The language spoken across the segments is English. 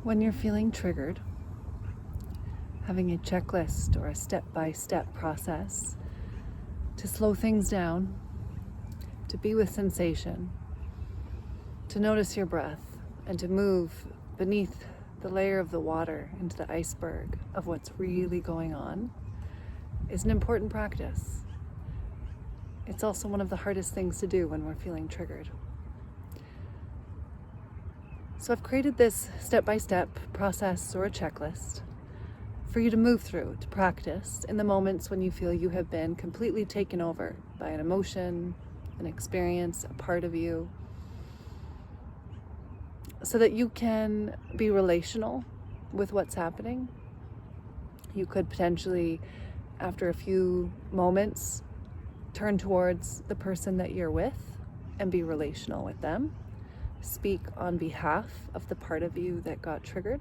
When you're feeling triggered, having a checklist or a step-by-step process to slow things down, to be with sensation, to notice your breath, and to move beneath the layer of the water into the iceberg of what's really going on is an important practice. It's also one of the hardest things to do when we're feeling triggered. So I've created this step-by-step process or a checklist for you to move through, to practice in the moments when you feel you have been completely taken over by an emotion, an experience, a part of you, so that you can be relational with what's happening. You could potentially, after a few moments, turn towards the person that you're with and be relational with them. Speak on behalf of the part of you that got triggered,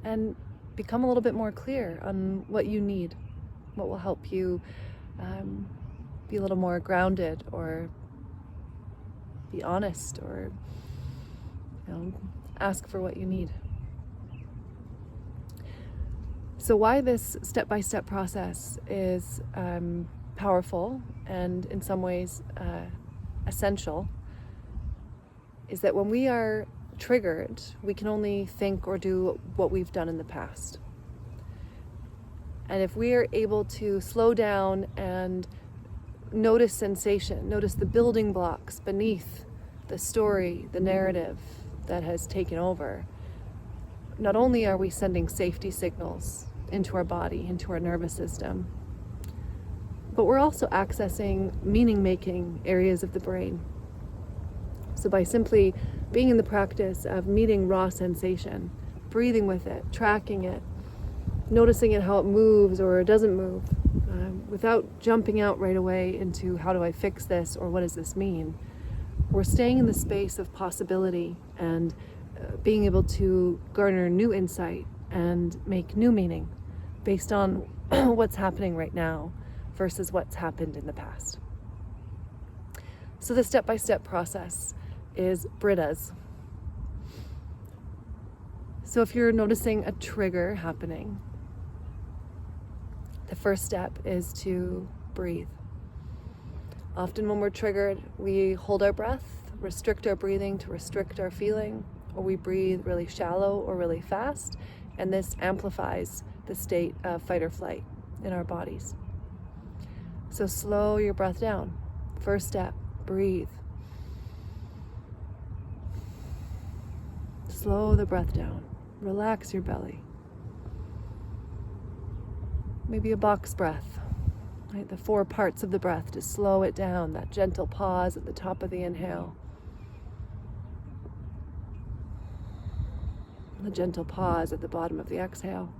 and become a little bit more clear on what you need, what will help you be a little more grounded, or be honest, or ask for what you need. So why this step-by-step process is powerful and in some ways essential is that when we are triggered, we can only think or do what we've done in the past. And if we are able to slow down and notice sensation, notice the building blocks beneath the story, the narrative that has taken over, not only are we sending safety signals into our body, into our nervous system, but we're also accessing meaning-making areas of the brain. So by simply being in the practice of meeting raw sensation, breathing with it, tracking it, noticing it, how it moves or doesn't move, without jumping out right away into how do I fix this or what does this mean, we're staying in the space of possibility and being able to garner new insight and make new meaning based on what's happening right now versus what's happened in the past. So the step-by-step process is B.R.I.T.A.S. So if you're noticing a trigger happening, the first step is to breathe. Often when we're triggered, we hold our breath, restrict our breathing to restrict our feeling, or we breathe really shallow or really fast, and this amplifies the state of fight or flight in our bodies. So slow your breath down. First step, breathe. Slow the breath down. Relax your belly. Maybe a box breath, right? The 4 parts of the breath to slow it down, that gentle pause at the top of the inhale. The gentle pause at the bottom of the exhale.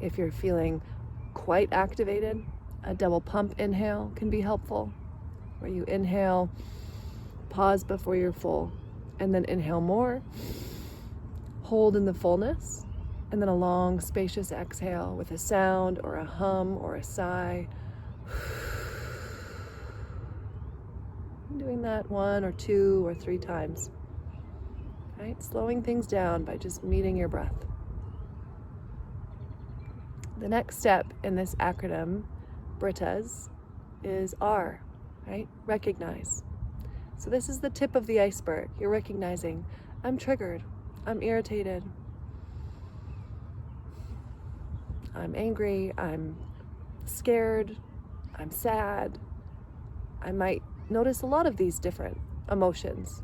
If you're feeling quite activated, a double pump inhale can be helpful, where you inhale, pause before you're full, and then inhale more, hold in the fullness, and then a long, spacious exhale with a sound or a hum or a sigh. Doing that 1 or 2 or 3 times. Right? Slowing things down by just meeting your breath. The next step in this acronym, B.R.I.T.A.S, is R, right? Recognize. So this is the tip of the iceberg. You're recognizing, I'm triggered, I'm irritated, I'm angry, I'm scared, I'm sad. I might notice a lot of these different emotions.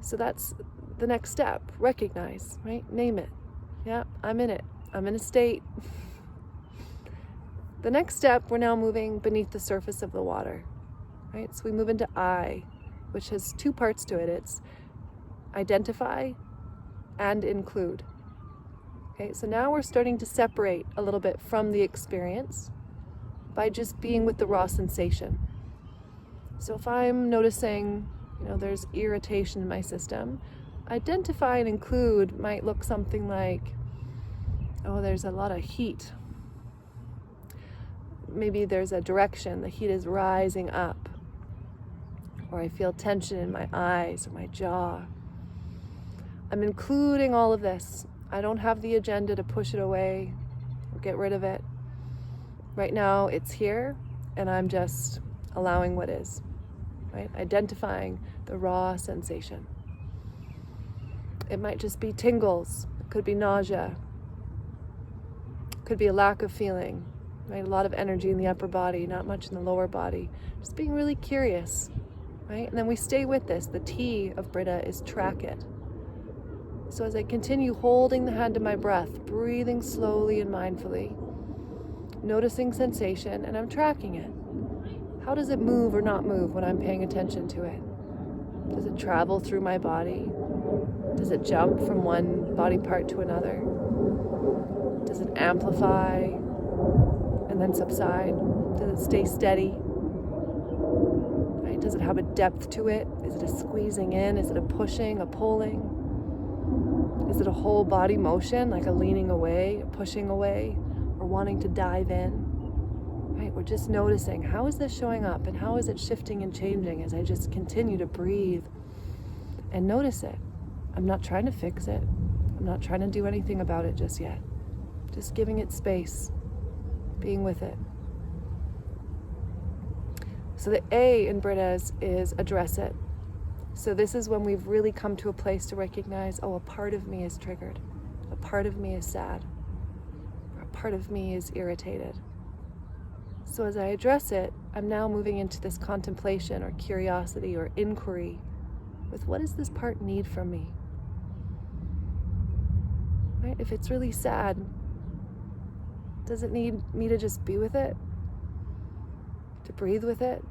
So that's the next step. Recognize, right? Name it. Yeah, I'm in it. I'm in a state. The next step, we're now moving beneath the surface of the water, right? So we move into I, which has 2 parts to it. It's identify and include. Okay, so now we're starting to separate a little bit from the experience by just being with the raw sensation. So if I'm noticing, there's irritation in my system, identify and include might look something like, oh, there's a lot of heat. Maybe there's a direction, the heat is rising up. or I feel tension in my eyes or my jaw. I'm including all of this. I don't have the agenda to push it away or get rid of it. Right now it's here, and I'm just allowing what is, right? Identifying the raw sensation. It might just be tingles, it could be nausea, it could be a lack of feeling, right? A lot of energy in the upper body, not much in the lower body. Just being really curious, right? And then we stay with this. The T of B.R.I.T.A. is track it. So as I continue holding the hand to my breath, breathing slowly and mindfully, noticing sensation, and I'm tracking it. How does it move or not move when I'm paying attention to it? Does it travel through my body? Does it jump from one body part to another? Does it amplify and then subside? Does it stay steady? Right? Does it have a depth to it? Is it a squeezing in? Is it a pushing, a pulling? Is it a whole body motion, like a leaning away, a pushing away, or wanting to dive in? Right? We're just noticing, how is this showing up and how is it shifting and changing as I just continue to breathe and notice it. I'm not trying to fix it. I'm not trying to do anything about it just yet. Just giving it space, being with it. So the A in B.R.I.T.A.S is address it. So this is when we've really come to a place to recognize, oh, a part of me is triggered. A part of me is sad. Or a part of me is irritated. So as I address it, I'm now moving into this contemplation or curiosity or inquiry with what does this part need from me? Right? If it's really sad, does it need me to just be with it? To breathe with it?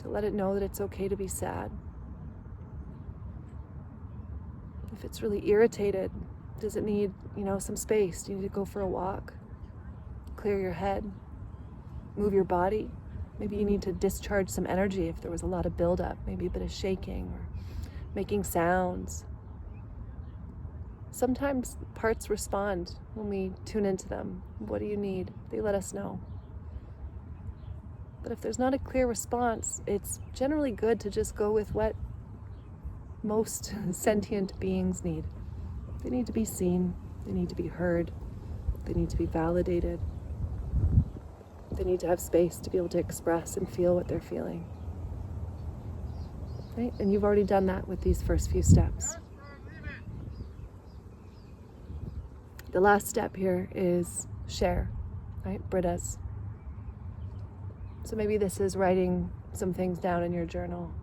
To let it know that it's okay to be sad? If it's really irritated, does it need, some space? Do you need to go for a walk? Clear your head? Move your body? Maybe you need to discharge some energy if there was a lot of buildup, maybe a bit of shaking or making sounds. Sometimes parts respond when we tune into them. What do you need? They let us know. But if there's not a clear response, it's generally good to just go with what most sentient beings need. They need to be seen. They need to be heard. They need to be validated. They need to have space to be able to express and feel what they're feeling. Right? And you've already done that with these first few steps. The last step here is share, right? B.R.I.T.A.S. So maybe this is writing some things down in your journal,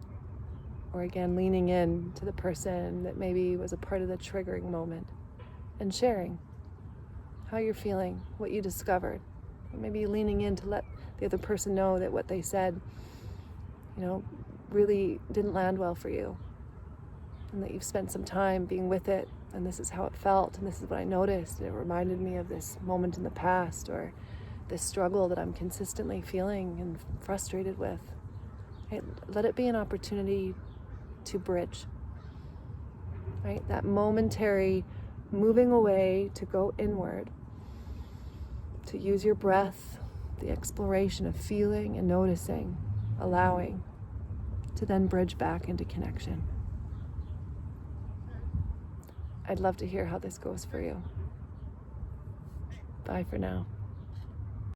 or again, leaning in to the person that maybe was a part of the triggering moment and sharing how you're feeling, what you discovered. Or maybe leaning in to let the other person know that what they said, really didn't land well for you, and that you've spent some time being with it, and this is how it felt, and this is what I noticed, and it reminded me of this moment in the past, or this struggle that I'm consistently feeling and frustrated with. Right? Let it be an opportunity to bridge, right? That momentary moving away to go inward, to use your breath, the exploration of feeling and noticing, allowing, to then bridge back into connection. I'd love to hear how this goes for you. Bye for now.